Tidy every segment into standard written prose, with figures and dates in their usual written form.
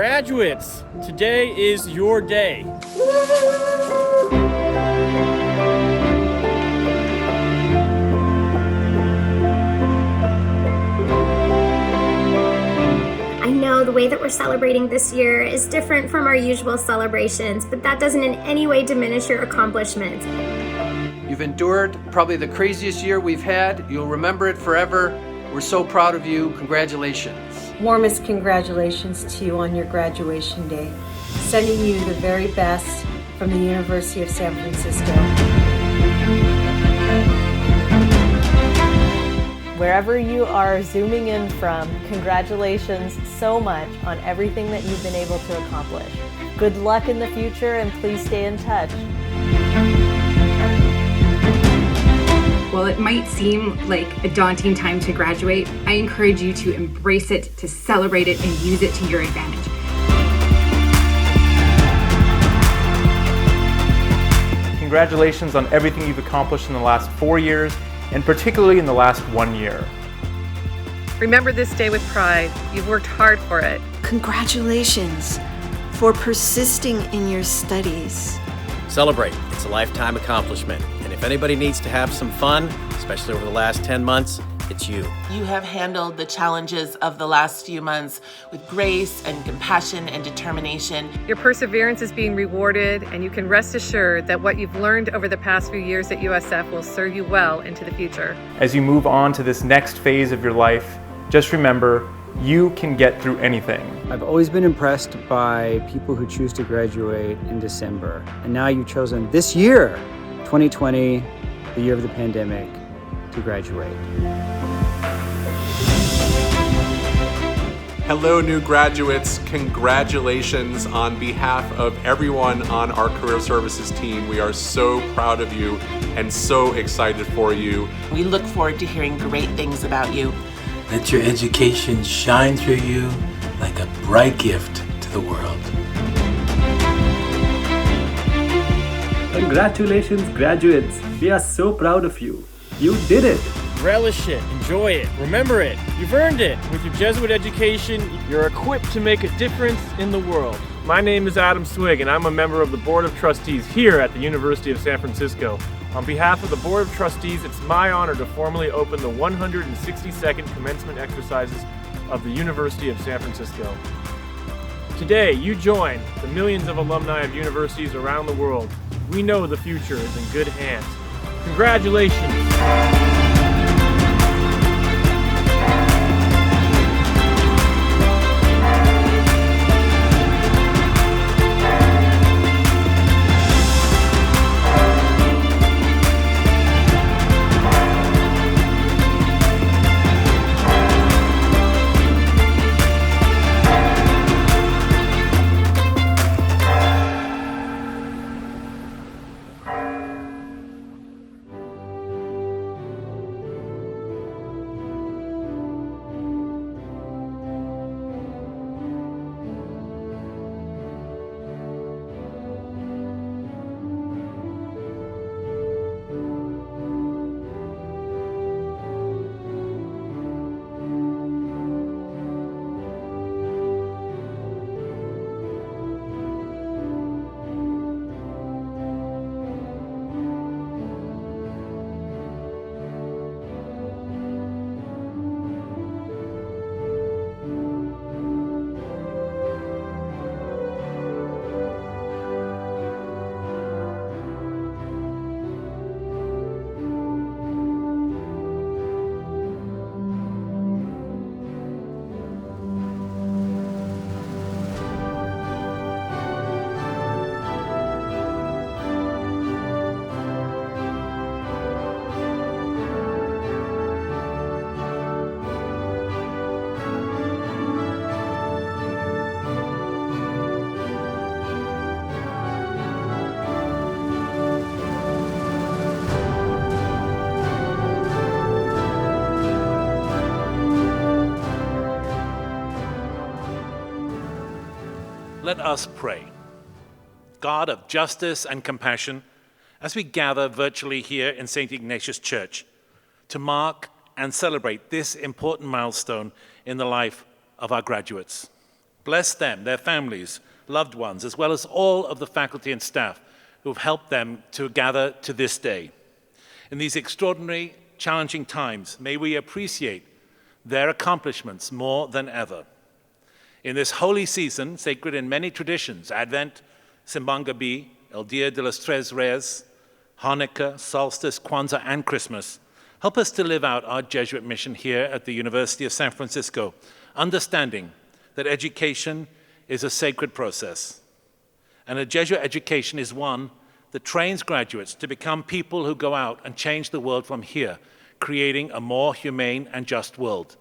Graduates, today is your day. I know the way that we're celebrating this year is different from our usual celebrations, but that doesn't in any way diminish your accomplishments. You've endured probably the craziest year we've had. You'll remember it forever. We're so proud of you. Congratulations. Warmest congratulations to you on your graduation day. Sending you the very best from the University of San Francisco. Wherever you are zooming in from, congratulations so much on everything that you've been able to accomplish. Good luck in the future, and please stay in touch. While it might seem like a daunting time to graduate, I encourage you to embrace it, to celebrate it, and use it to your advantage. Congratulations on everything you've accomplished in the last 4 years, and particularly in the last 1 year. Remember this day with pride. You've worked hard for it. Congratulations for persisting in your studies. Celebrate. It's a lifetime accomplishment. And if anybody needs to have some fun, especially over the last 10 months, it's you. You have handled the challenges of the last few months with grace and compassion and determination. Your perseverance is being rewarded, and you can rest assured that what you've learned over the past few years at USF will serve you well into the future. As you move on to this next phase of your life, just remember, you can get through anything. I've always been impressed by people who choose to graduate in December. And now you've chosen this year, 2020, the year of the pandemic, to graduate. Hello, new graduates. Congratulations on behalf of everyone on our Career Services team. We are so proud of you and so excited for you. We look forward to hearing great things about you. Let your education shine through you like a bright gift to the world. Congratulations, graduates. We are so proud of you. You did it. Relish it, enjoy it, remember it. You've earned it. With your Jesuit education, you're equipped to make a difference in the world. My name is Adam Swig, and I'm a member of the Board of Trustees here at the University of San Francisco. On behalf of the Board of Trustees, it's my honor to formally open the 162nd commencement exercises of the University of San Francisco. Today, you join the millions of alumni of universities around the world. We know the future is in good hands. Congratulations! Let us pray. God of justice and compassion, as we gather virtually here in St. Ignatius Church to mark and celebrate this important milestone in the life of our graduates, Bless them, their families, loved ones, as well as all of the faculty and staff who have helped them to gather to this day. In these extraordinary, challenging times, may we appreciate their accomplishments more than ever. In this holy season, sacred in many traditions, Advent, Simbang Gabi, El Dia de los Tres Reyes, Hanukkah, Solstice, Kwanzaa, and Christmas, help us to live out our Jesuit mission here at the University of San Francisco, understanding that education is a sacred process. And a Jesuit education is one that trains graduates to become people who go out and change the world from here, creating a more humane and just world.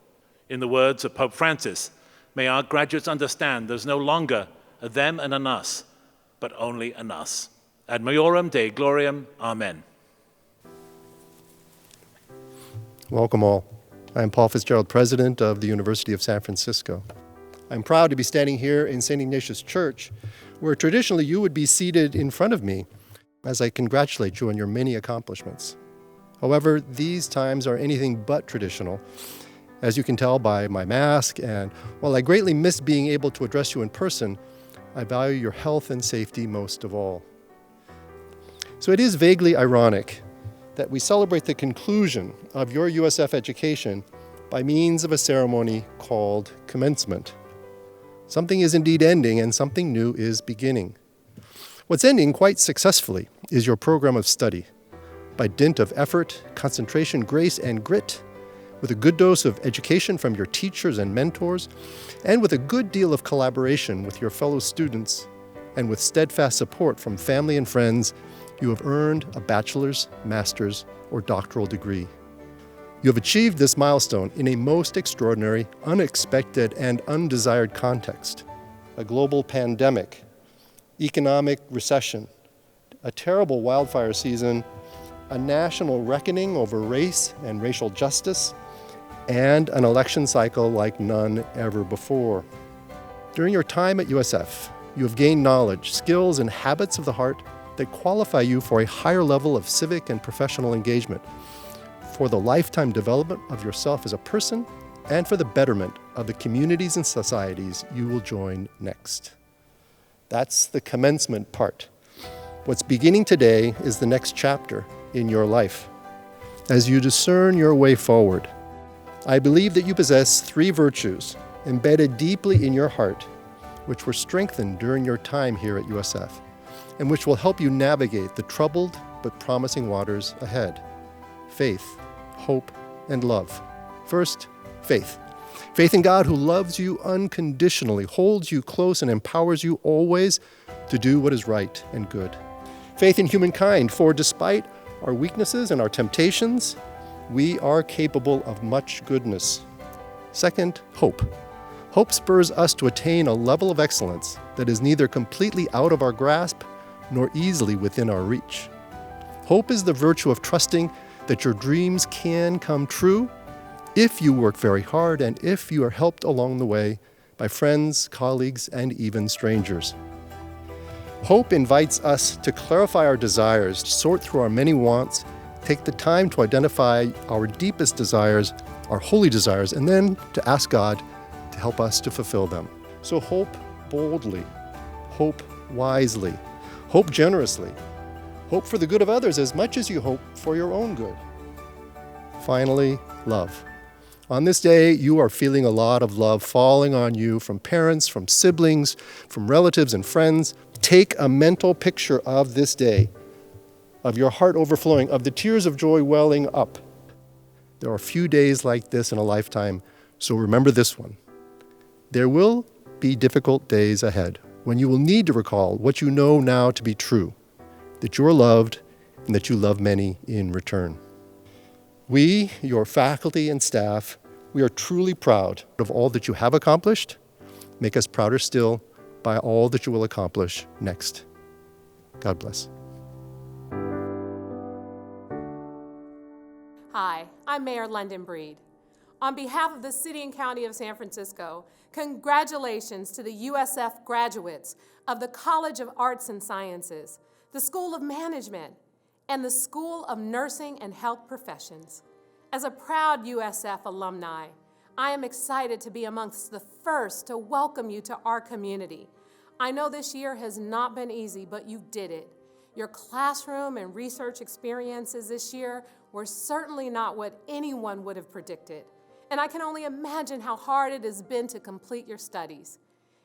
In the words of Pope Francis, may our graduates understand there's no longer a them and an us, but only an us. Ad Majorem Dei Gloriam. Amen. Welcome all. I am Paul Fitzgerald, President of the University of San Francisco. I'm proud to be standing here in St. Ignatius Church, where traditionally you would be seated in front of me as I congratulate you on your many accomplishments. However, these times are anything but traditional, as you can tell by my mask, and while I greatly miss being able to address you in person, I value your health and safety most of all. So it is vaguely ironic that we celebrate the conclusion of your USF education by means of a ceremony called commencement. Something is indeed ending and something new is beginning. What's ending quite successfully is your program of study. By dint of effort, concentration, grace, and grit, with a good dose of education from your teachers and mentors, and with a good deal of collaboration with your fellow students, and with steadfast support from family and friends, you have earned a bachelor's, master's, or doctoral degree. You have achieved this milestone in a most extraordinary, unexpected, and undesired context. A global pandemic, economic recession, a terrible wildfire season, a national reckoning over race and racial justice, and an election cycle like none ever before. During your time at USF, you have gained knowledge, skills, and habits of the heart that qualify you for a higher level of civic and professional engagement, for the lifetime development of yourself as a person, and for the betterment of the communities and societies you will join next. That's the commencement part. What's beginning today is the next chapter in your life. As you discern your way forward, I believe that you possess three virtues embedded deeply in your heart, which were strengthened during your time here at USF, and which will help you navigate the troubled but promising waters ahead. Faith, hope, and love. First, faith. Faith in God who loves you unconditionally, holds you close, and empowers you always to do what is right and good. Faith in humankind, for despite our weaknesses and our temptations, we are capable of much goodness. Second, hope. Hope spurs us to attain a level of excellence that is neither completely out of our grasp nor easily within our reach. Hope is the virtue of trusting that your dreams can come true if you work very hard and if you are helped along the way by friends, colleagues, and even strangers. Hope invites us to clarify our desires, sort through our many wants, take the time to identify our deepest desires, our holy desires, and then to ask God to help us to fulfill them. So hope boldly, hope wisely, hope generously, hope for the good of others as much as you hope for your own good. Finally, love. On this day, you are feeling a lot of love falling on you from parents, from siblings, from relatives and friends. Take a mental picture of this day, of your heart overflowing, of the tears of joy welling up. There are few days like this in a lifetime, so remember this one. There will be difficult days ahead when you will need to recall what you know now to be true, that you are loved and that you love many in return. We, your faculty and staff, we are truly proud of all that you have accomplished. Make us prouder still by all that you will accomplish next. God bless. Hi, I'm Mayor London Breed. On behalf of the City and County of San Francisco, congratulations to the USF graduates of the College of Arts and Sciences, the School of Management, and the School of Nursing and Health Professions. As a proud USF alumni, I am excited to be amongst the first to welcome you to our community. I know this year has not been easy, but you did it. Your classroom and research experiences this year were certainly not what anyone would have predicted. And I can only imagine how hard it has been to complete your studies.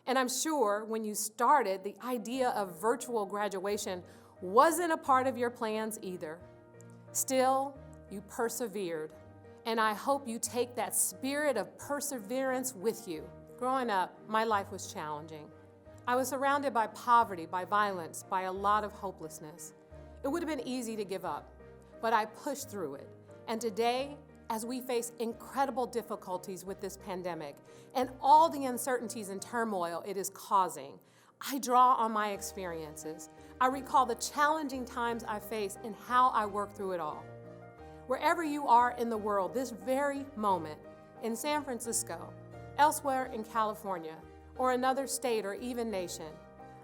And I'm sure when you started, the idea of virtual graduation wasn't a part of your plans either. Still, you persevered. And I hope you take that spirit of perseverance with you. Growing up, my life was challenging. I was surrounded by poverty, by violence, by a lot of hopelessness. It would have been easy to give up, but I pushed through it. And today, as we face incredible difficulties with this pandemic and all the uncertainties and turmoil it is causing, I draw on my experiences. I recall the challenging times I faced and how I worked through it all. Wherever you are in the world, this very moment, in San Francisco, elsewhere in California, or another state or even nation,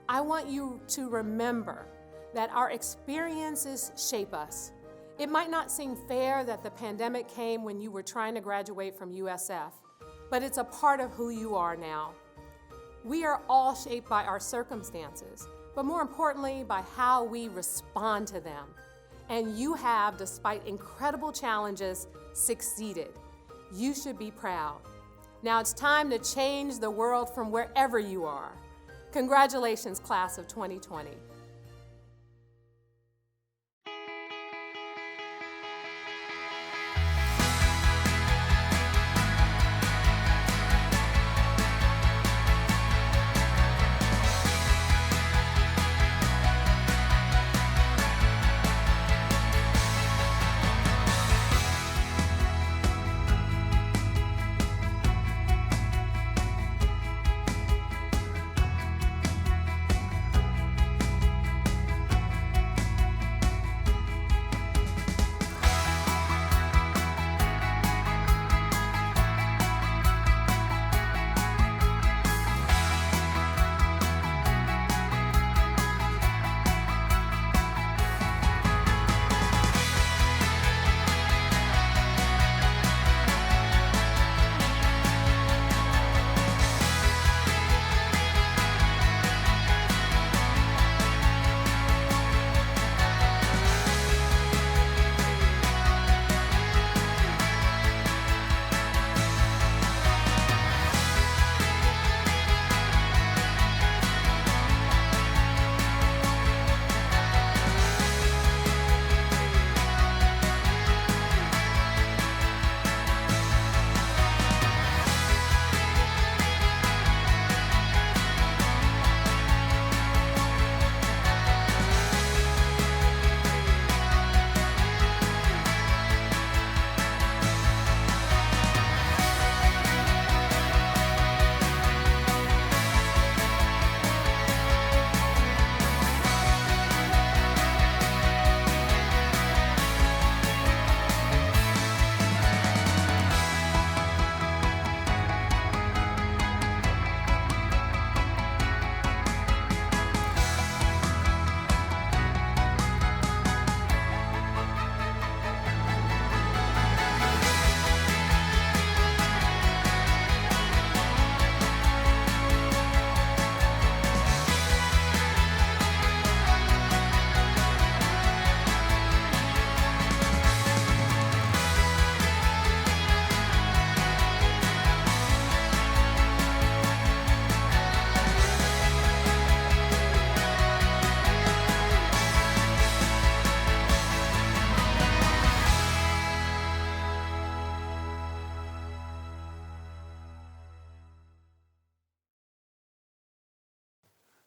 I want you to remember that our experiences shape us. It might not seem fair that the pandemic came when you were trying to graduate from USF, but it's a part of who you are now. We are all shaped by our circumstances, but more importantly, by how we respond to them. And you have, despite incredible challenges, succeeded. You should be proud. Now it's time to change the world from wherever you are. Congratulations, class of 2020.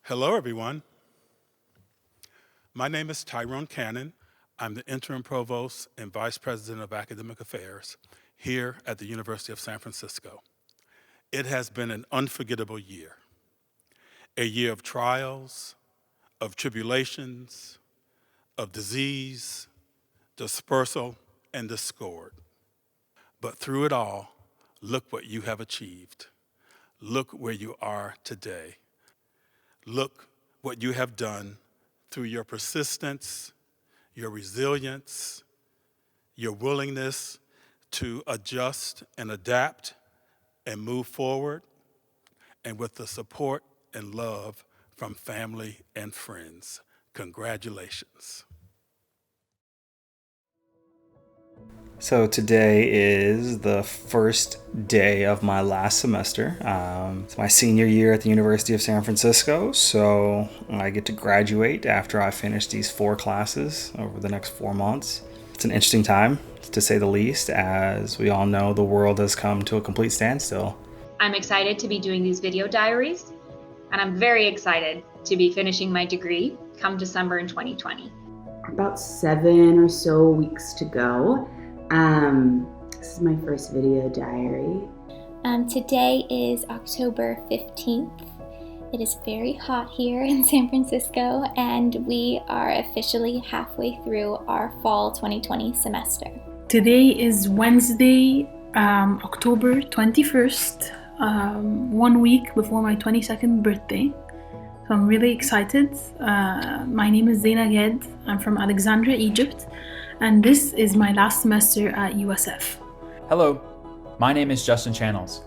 Hello, everyone. My name is Tyrone Cannon. I'm the Interim Provost and Vice President of Academic Affairs here at the University of San Francisco. It has been an unforgettable year, a year of trials, of tribulations, of disease, dispersal, and discord. But through it all, look what you have achieved. Look where you are today. Look what you have done through your persistence, your resilience, your willingness to adjust and adapt and move forward, and with the support and love from family and friends. Congratulations. So today is the first day of my last semester. It's my senior year at the University of San Francisco, so I get to graduate after I finish these 4 classes over the next 4 months. It's an interesting time, to say the least, as we all know the world has come to a complete standstill. I'm excited to be doing these video diaries, and I'm very excited to be finishing my degree come December in 2020. About 7 or so weeks to go. This is my first video diary. Today is October 15th. It is very hot here in San Francisco, and we are officially halfway through our fall 2020 semester. Today is Wednesday, October 21st, 1 week before my 22nd birthday. So I'm really excited. My name is Zaina Ghed. I'm from Alexandria, Egypt, and this is my last semester at USF. Hello, my name is Justin Channels.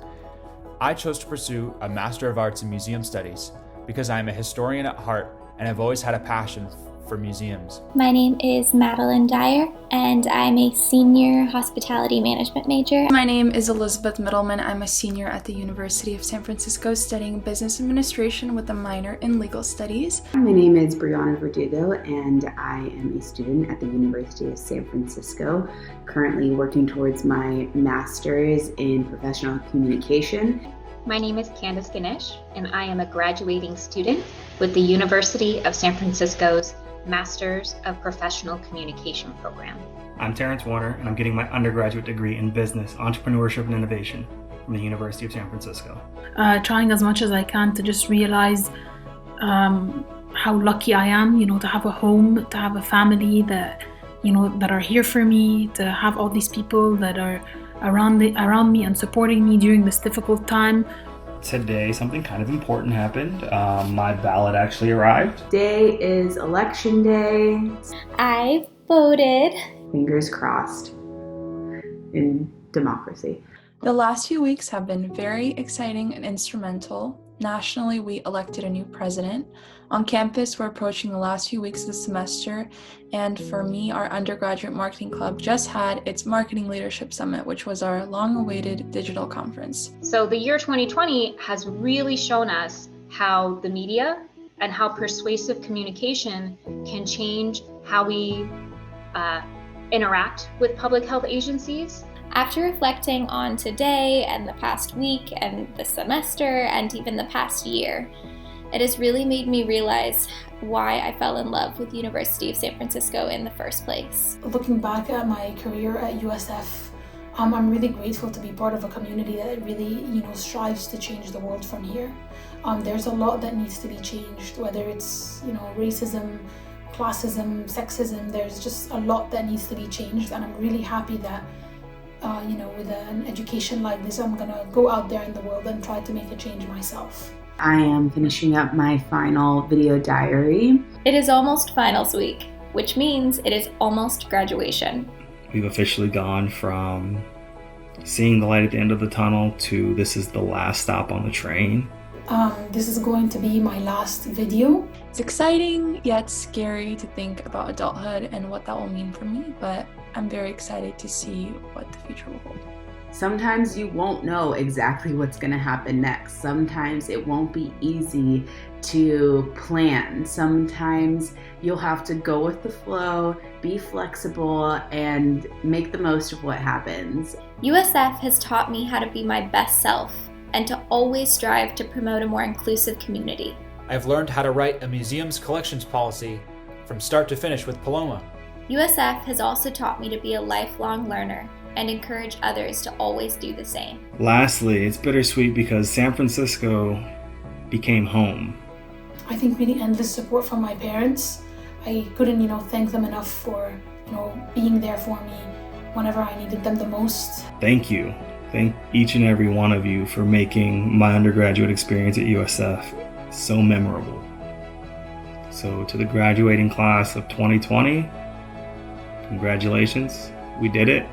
I chose to pursue a Master of Arts in Museum Studies because I am a historian at heart and have always had a passion for museums. My name is Madeline Dyer, and I'm a senior hospitality management major. My name is Elizabeth Middleman. I'm a senior at the University of San Francisco studying business administration with a minor in legal studies. My name is Brianna Verdugo, and I am a student at the University of San Francisco, currently working towards my master's in professional communication. My name is Candace Ganesh, and I am a graduating student with the University of San Francisco's Masters of Professional Communication program. I'm Terrence Warner, and I'm getting my undergraduate degree in business, entrepreneurship, and innovation from the University of San Francisco. Trying as much as I can to just realize how lucky I am, to have a home, to have a family that, that are here for me, to have all these people that are around me and supporting me during this difficult time. Today, something kind of important happened. My ballot actually arrived. Today is election day. I voted. Fingers crossed in democracy. The last few weeks have been very exciting and instrumental. Nationally, we elected a new president. On campus, we're approaching the last few weeks of the semester, and for me, our undergraduate marketing club just had its Marketing Leadership Summit, which was our long-awaited digital conference. So the year 2020 has really shown us how the media and how persuasive communication can change how we interact with public health agencies. After reflecting on today and the past week and the semester and even the past year, it has really made me realize why I fell in love with University of San Francisco in the first place. Looking back at my career at USF, I'm really grateful to be part of a community that really, strives to change the world from here. There's a lot that needs to be changed, whether it's, racism, classism, sexism. There's just a lot that needs to be changed, and I'm really happy that with an education like this, I'm gonna go out there in the world and try to make a change myself. I am finishing up my final video diary. It is almost finals week, which means it is almost graduation. We've officially gone from seeing the light at the end of the tunnel to this is the last stop on the train. This is going to be my last video. It's exciting yet scary to think about adulthood and what that will mean for me, but I'm very excited to see what the future will hold. Sometimes you won't know exactly what's going to happen next. Sometimes it won't be easy to plan. Sometimes you'll have to go with the flow, be flexible, and make the most of what happens. USF has taught me how to be my best self and to always strive to promote a more inclusive community. I've learned how to write a museum's collections policy from start to finish with Paloma. USF has also taught me to be a lifelong learner and encourage others to always do the same. Lastly, it's bittersweet because San Francisco became home. I think really endless support from my parents. I couldn't, thank them enough for, being there for me whenever I needed them the most. Thank you. Thank each and every one of you for making my undergraduate experience at USF so memorable. So to the graduating class of 2020, congratulations, we did it.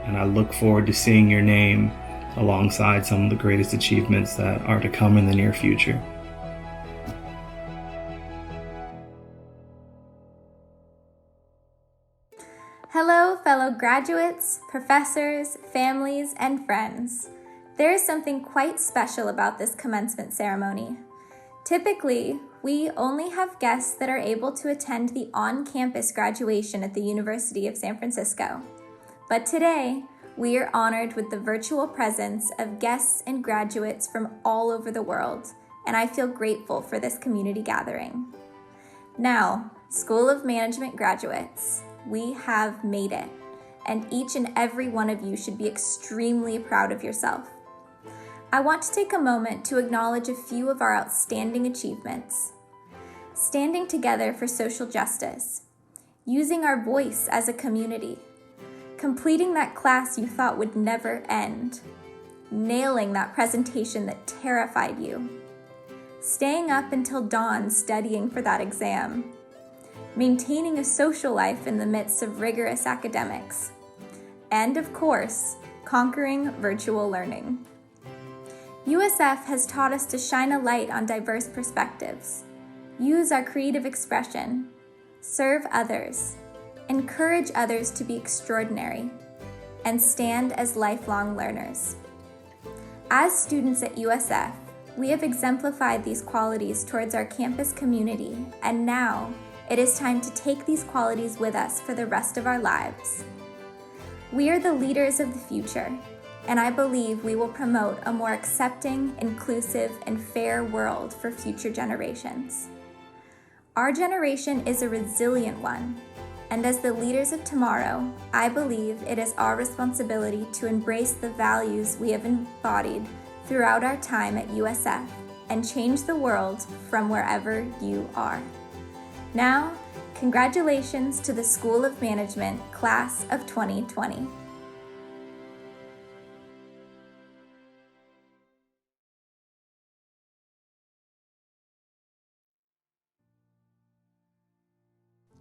And I look forward to seeing your name alongside some of the greatest achievements that are to come in the near future. Hello, fellow graduates, professors, families, and friends. There is something quite special about this commencement ceremony. Typically, we only have guests that are able to attend the on-campus graduation at the University of San Francisco. But today, we are honored with the virtual presence of guests and graduates from all over the world, and I feel grateful for this community gathering. Now, School of Management graduates, we have made it, and each and every one of you should be extremely proud of yourself. I want to take a moment to acknowledge a few of our outstanding achievements. Standing together for social justice, using our voice as a community, completing that class you thought would never end, nailing that presentation that terrified you, staying up until dawn studying for that exam, maintaining a social life in the midst of rigorous academics, and of course, conquering virtual learning. USF has taught us to shine a light on diverse perspectives, use our creative expression, serve others, encourage others to be extraordinary, and stand as lifelong learners. As students at USF, we have exemplified these qualities towards our campus community, and now it is time to take these qualities with us for the rest of our lives. We are the leaders of the future, and I believe we will promote a more accepting, inclusive, and fair world for future generations. Our generation is a resilient one, and as the leaders of tomorrow, I believe it is our responsibility to embrace the values we have embodied throughout our time at USF and change the world from wherever you are. Now, congratulations to the School of Management Class of 2020.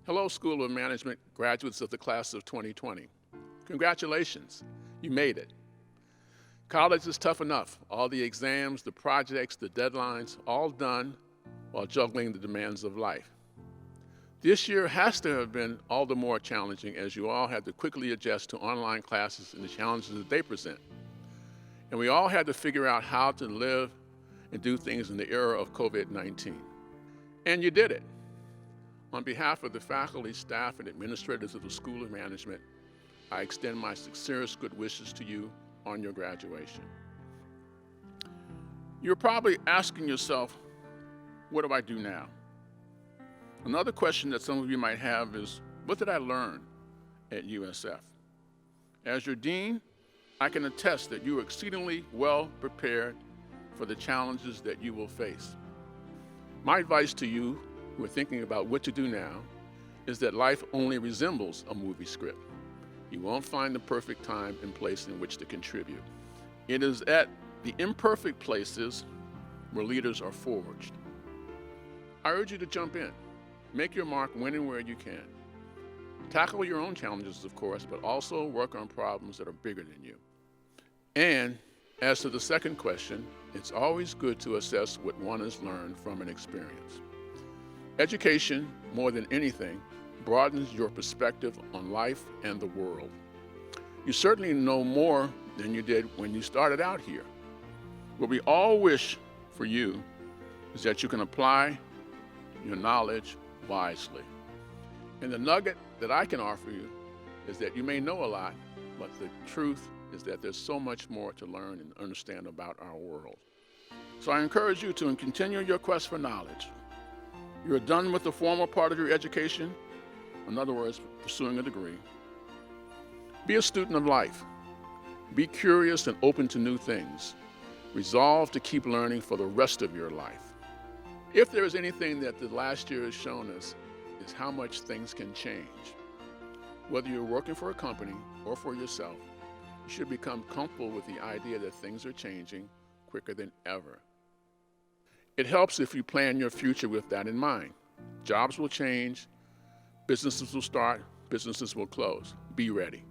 Hello, School of Management graduates of the Class of 2020. Congratulations, you made it. College is tough enough. All the exams, the projects, the deadlines, all done while juggling the demands of life. This year has to have been all the more challenging as you all had to quickly adjust to online classes and the challenges that they present. And we all had to figure out how to live and do things in the era of COVID-19. And you did it. On behalf of the faculty, staff, and administrators of the School of Management, I extend my sincerest good wishes to you on your graduation. You're probably asking yourself, what do I do now? Another question that some of you might have is, what did I learn at USF? As your dean, I can attest that you are exceedingly well prepared for the challenges that you will face. My advice to you who are thinking about what to do now is that life only resembles a movie script. You won't find the perfect time and place in which to contribute. It is at the imperfect places where leaders are forged. I urge you to jump in. Make your mark when and where you can. Tackle your own challenges, of course, but also work on problems that are bigger than you. And as to the second question, it's always good to assess what one has learned from an experience. Education, more than anything, broadens your perspective on life and the world. You certainly know more than you did when you started out here. What we all wish for you is that you can apply your knowledge wisely. And the nugget that I can offer you is that you may know a lot, but the truth is that there's so much more to learn and understand about our world. So I encourage you to continue your quest for knowledge. You're done with the formal part of your education, in other words, pursuing a degree. Be a student of life. Be curious and open to new things. Resolve to keep learning for the rest of your life. If there is anything that the last year has shown us, is how much things can change. Whether you're working for a company or for yourself, you should become comfortable with the idea that things are changing quicker than ever. It helps if you plan your future with that in mind. Jobs will change, businesses will start, businesses will close. Be ready.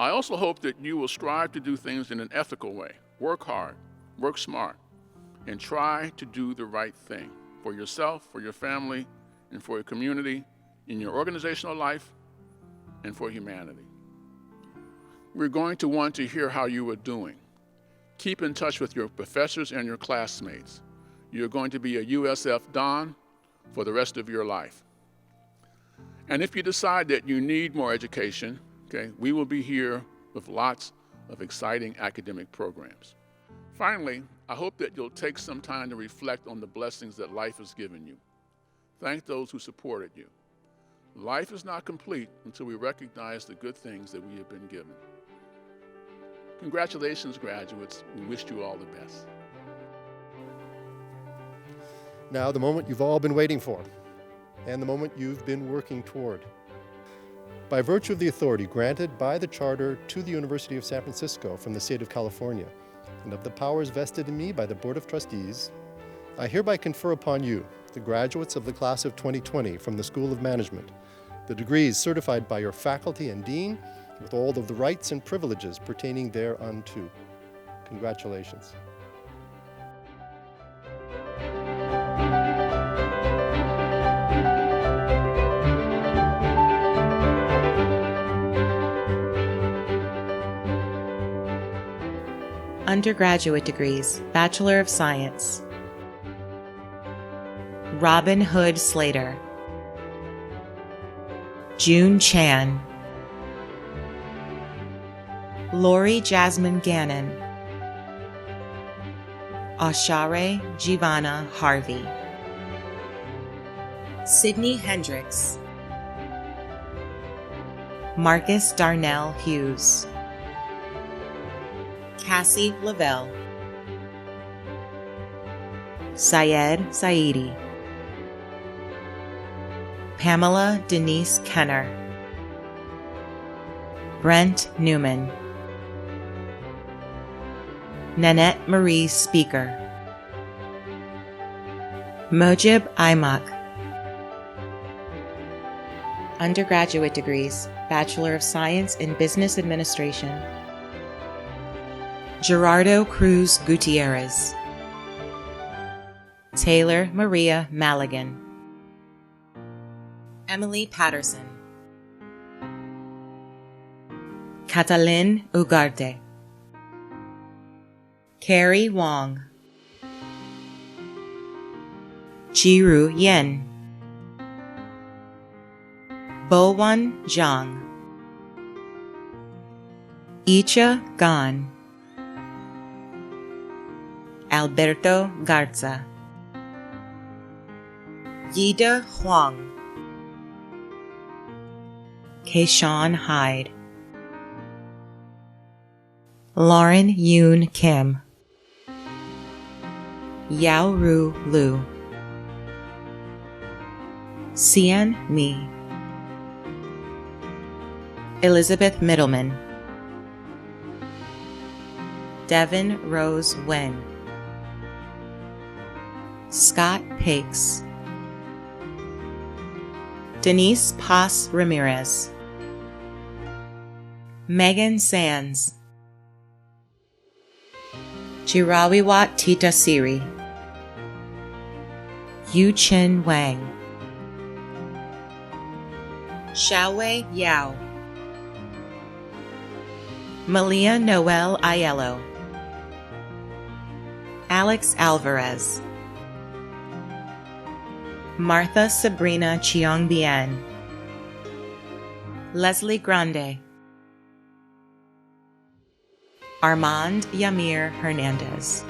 I also hope that you will strive to do things in an ethical way. Work hard, work smart, and try to do the right thing for yourself, for your family, and for your community, in your organizational life, and for humanity. We're going to want to hear how you are doing. Keep in touch with your professors and your classmates. You're going to be a USF Don for the rest of your life. And if you decide that you need more education, okay, we will be here with lots of exciting academic programs. Finally, I hope that you'll take some time to reflect on the blessings that life has given you. Thank those who supported you. Life is not complete until we recognize the good things that we have been given. Congratulations, graduates. We wish you all the best. Now, the moment you've all been waiting for, and the moment you've been working toward. By virtue of the authority granted by the Charter to the University of San Francisco from the state of California, and of the powers vested in me by the Board of Trustees, I hereby confer upon you, the graduates of the class of 2020 from the School of Management, the degrees certified by your faculty and dean, with all of the rights and privileges pertaining thereunto. Congratulations. Undergraduate degrees, Bachelor of Science. Robin Hood Slater. June Chan. Lori Jasmine Gannon. Ashare Jivana Harvey. Sydney Hendricks. Marcus Darnell Hughes. Cassie Lavelle. Syed Saidi. Pamela Denise Kenner. Brent Newman. Nanette Marie Speaker. Mojib Aimak. Undergraduate degrees, Bachelor of Science in Business Administration. Gerardo Cruz Gutierrez. Taylor Maria Maligan. Emily Patterson. Catalin Ugarte. Carrie Wong. Jiru Yen. Bowan Zhang. Icha Gan. Alberto Garza. Yida Huang. Kayshawn Hyde. Lauren Yoon Kim. Yao Ru Lu. Sian Mi. Elizabeth Middleman. Devin Rose Wen. Scott Pakes. Denise Paz Ramirez. Megan Sands. Chirawiwat Tita Siri. Yu Chen Wang. Xiaowei Yao. Malia Noel Aiello. Alex Alvarez. Martha Sabrina Chiong-Bien. Leslie Grande. Armand Yamir Hernandez.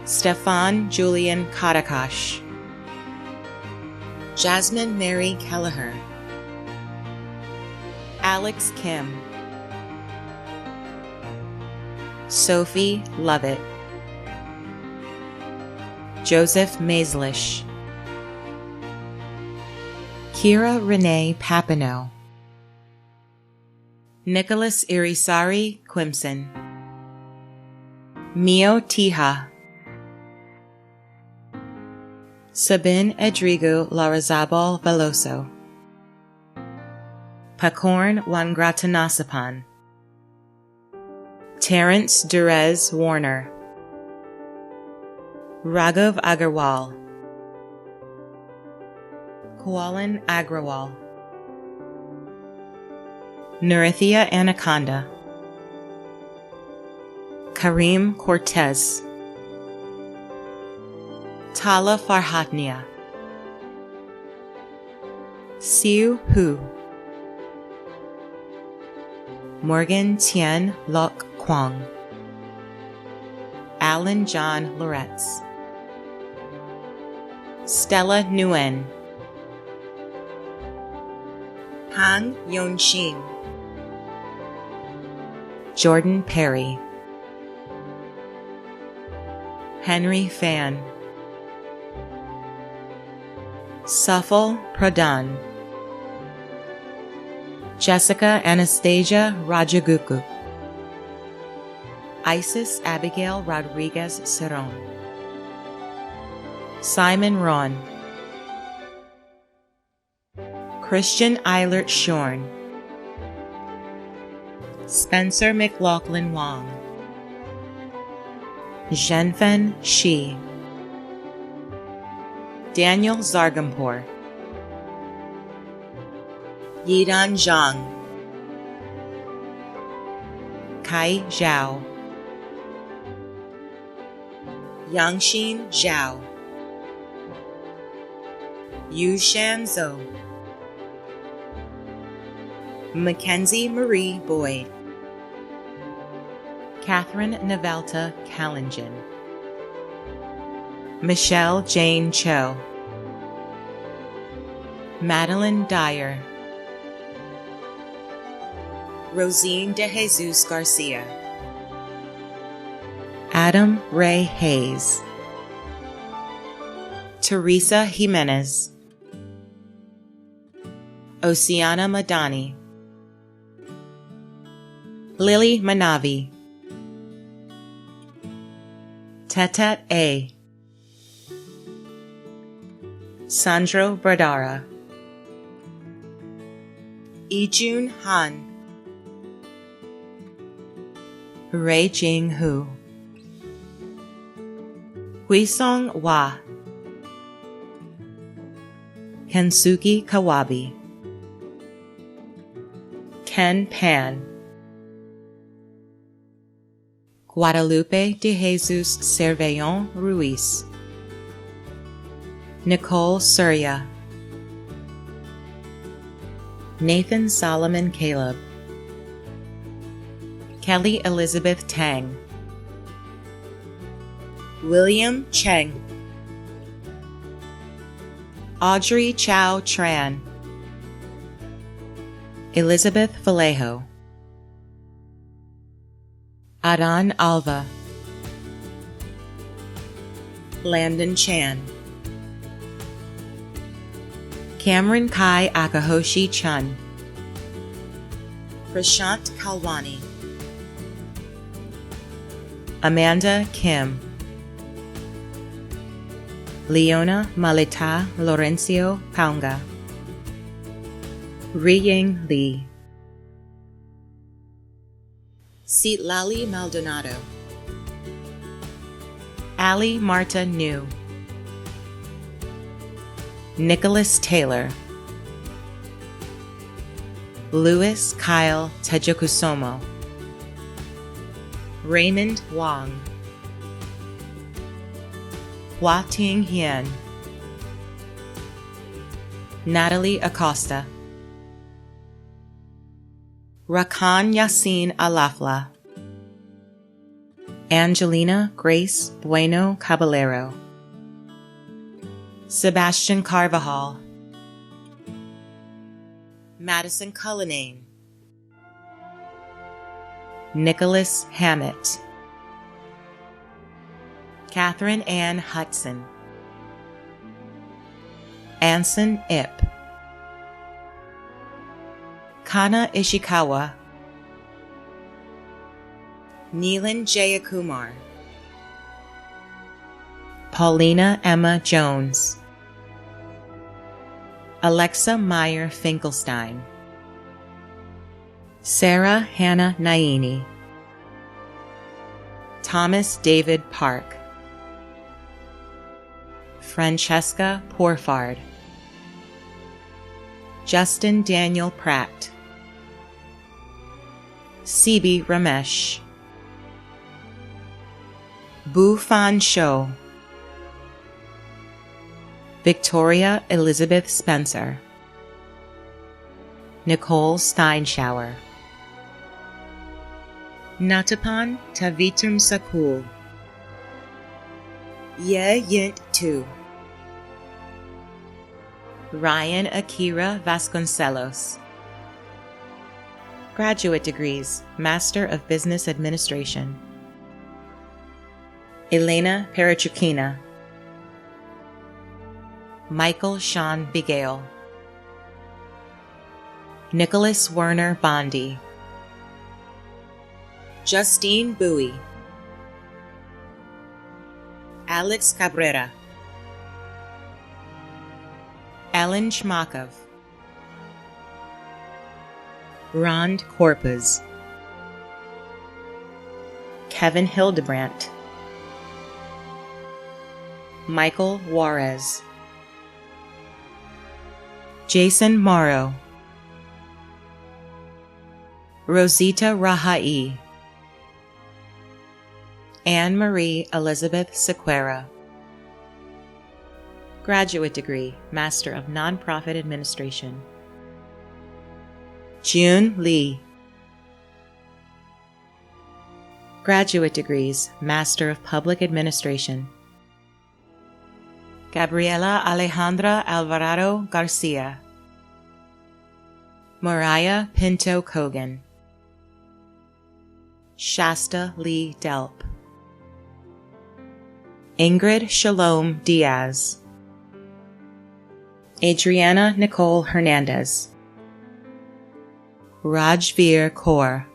Stefan Julian Kadakash. Jasmine Mary Kelleher. Alex Kim. Sophie Lovett. Joseph Maislish. Kira Renee Papineau. Nicholas Irisari Quimson. Mio Tija. Sabine Edrigo Larrazabal Veloso. Pakorn Wangratanasapan, Terence Durez Warner, Raghav Agarwal, Kualan Agrawal, Nurithia Anaconda, Kareem Cortez, Tala Farhatnia, Siu Hu, Morgan Tien Lok Kwang, Alan John Loretz, Stella Nguyen, Hang Yonshim, Jordan Perry, Henry Fan, Safal Pradhan, Jessica Anastasia Rajaguku, Isis Abigail Rodriguez Cerron, Simon Ron, Christian Eilert Shorn, Spencer McLaughlin Wong, Zhenfen Shi, Daniel Zargampur, Yidan Zhang, Kai Zhao, Yangxin Zhao, Yushan Zhou, Mackenzie Marie Boyd, Catherine Navalta Callingen, Michelle Jane Cho, Madeline Dyer, Rosine De Jesus Garcia, Adam Ray Hayes, Teresa Jimenez, Oceana Madani, Lily Manavi, Tetet A, Sandro Bradara, Ijun Han, Ray Jing Hu, Huisong Hua, Kensuke Kawabi, Ken Pan, Guadalupe de Jesus Cervellon Ruiz, Nicole Surya, Nathan Solomon Caleb, Kelly Elizabeth Tang, William Cheng, Audrey Chow Tran, Elizabeth Vallejo, Adan Alva, Landon Chan, Cameron Kai Akahoshi Chun, Prashant Kalwani, Amanda Kim, Leona Malita Lorencio Paunga, Riying Lee, Citlali Maldonado, Ali Marta New, Nicholas Taylor, Louis Kyle Tejokusomo, Raymond Wang, Hua Ting Hien, Natalie Acosta, Rakan Yasin Alafla, Angelina Grace Bueno Caballero, Sebastian Carvajal, Madison Cullinane, Nicholas Hammett, Catherine Ann Hudson, Anson Ip, Kana Ishikawa, Neelan Jayakumar, Paulina Emma Jones, Alexa Meyer Finkelstein, Sarah Hannah Naini, Thomas David Park, Francesca Porfard, Justin Daniel Pratt, Sibi Ramesh, Bu Fan Shou, Victoria Elizabeth Spencer, Nicole Steinschauer, Natapan Tavitum Sakul, Ye Yint Tu, Ryan Akira Vasconcelos. Graduate degrees, Master of Business Administration. Elena Perichukina, Michael Sean Bigale, Nicholas Werner Bondi, Justine Bowie, Alex Cabrera, Ellen Chmakov, Rond Korpaz, Kevin Hildebrandt, Michael Juarez, Jason Morrow, Rosita Rahai, Anne-Marie Elizabeth Sequeira. Graduate degree, Master of Nonprofit Administration. June Lee. Graduate degrees, Master of Public Administration. Gabriela Alejandra Alvarado Garcia, Mariah Pinto Kogan, Shasta Lee Delp, Ingrid Shalom Diaz, Adriana Nicole Hernandez, Rajveer Kaur,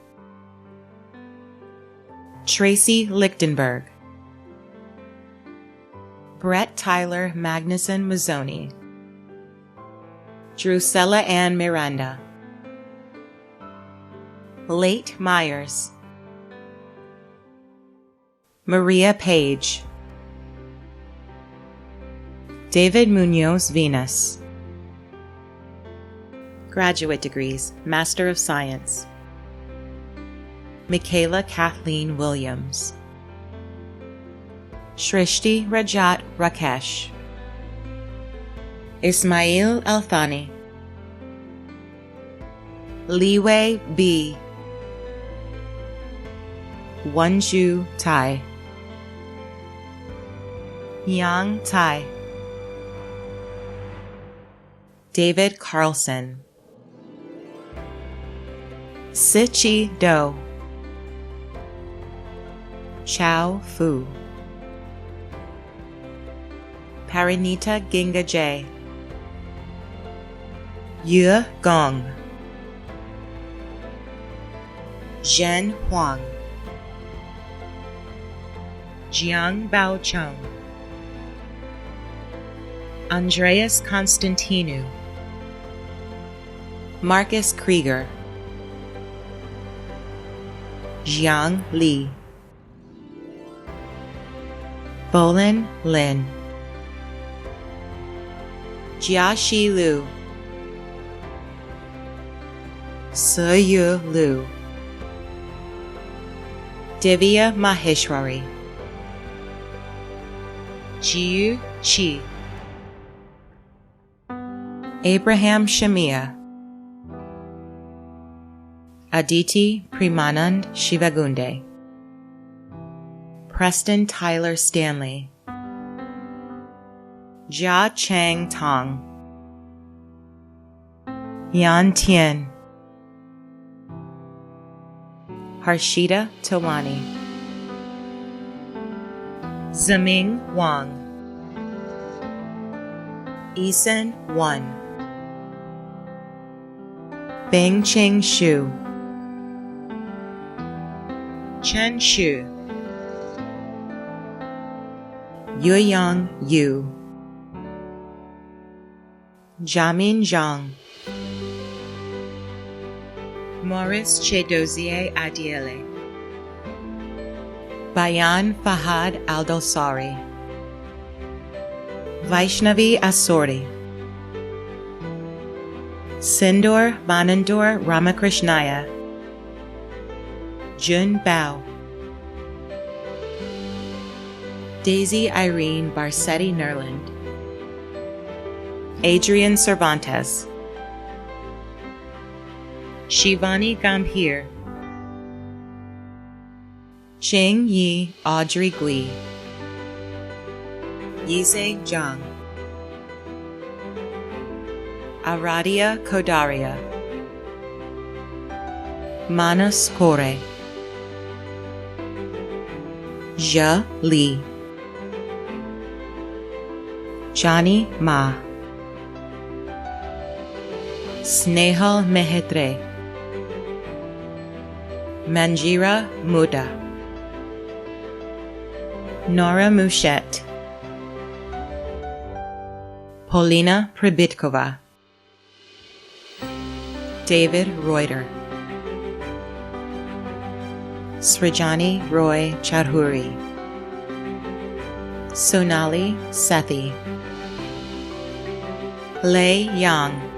Tracy Lichtenberg, Brett Tyler Magnuson Mazzoni, Drusella Ann Miranda, Late Myers, Maria Page, David Munoz Venus. Graduate degrees, Master of Science. Michaela Kathleen Williams, Shrishti Rajat Rakesh, Ismail Althani, Liwei B, Wonju Tai, Yang Tai, David Carlson, Sichi Do, Chao Fu, Parinita Ginga J, Yue Gong, Zhen Huang, Jiang Bao Cheng, Andreas Constantinou, Marcus Krieger, Jiang Li, Bolin Lin, Jiaxi Liu, Seyu Liu, Divya Maheshwari, Jiu Chi, Abraham Shamia, Aditi Premanand Shivagunde, Preston Tyler Stanley, Jia Chang Tong, Yan Tian, Harshita Tawani, Zaming Wang, Eason Wan, Bing Ching Shu, Chen Shu, Yueyang Yu, Jiamin Zhang, Maurice Chedozier Adiele, Bayan Fahad Aldosari, Vaishnavi Asori, Sindor Manandor Ramakrishnaya, Jun Bao, Daisy Irene Barsetti Nerland, Adrian Cervantes, Shivani Gambhir, Ching Yi Audrey Gui, Yise Zhang, Aradia Kodaria, Manas Kore, Jia Li, Johnny Ma, Snehal Mehetre, Manjira Muda, Nora Mushet, Polina Pribitkova, David Reuter, Srijani Roy Chadhuri, Sonali Sethi, Lei Yang,